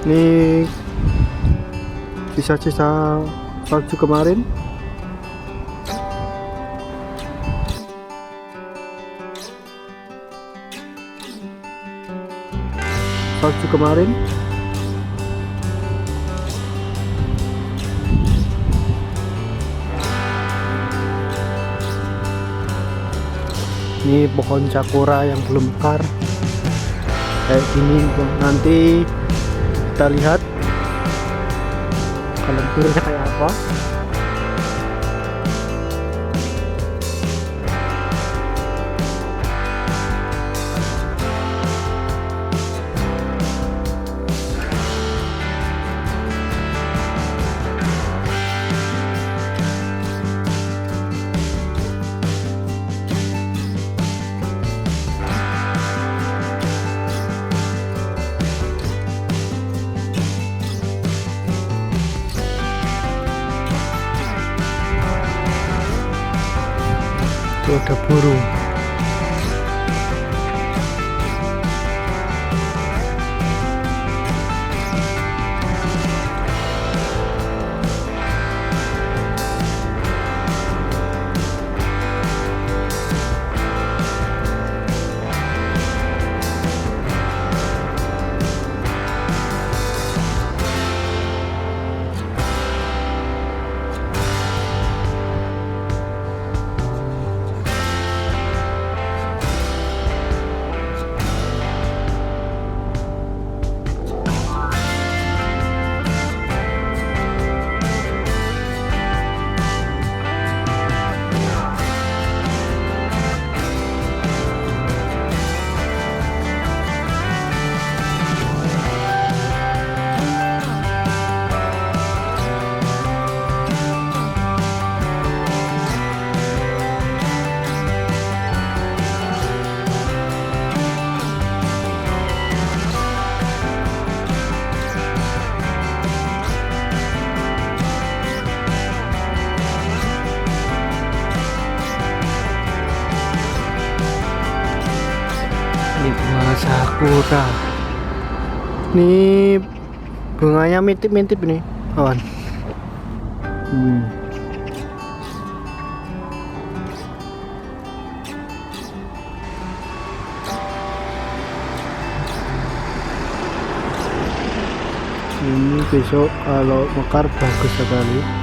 Ini sisa-sisa salju kemarin. Salju kemarin. Ini pohon sakura yang belum mekar kayak gini. Nanti kita lihat kalau turunnya kayak apa. Tuh ada burung. Ini bunga sakura. Ini bunganya mintip-mintip nih, kawan. Ini besok kalau mekar bagus sekali.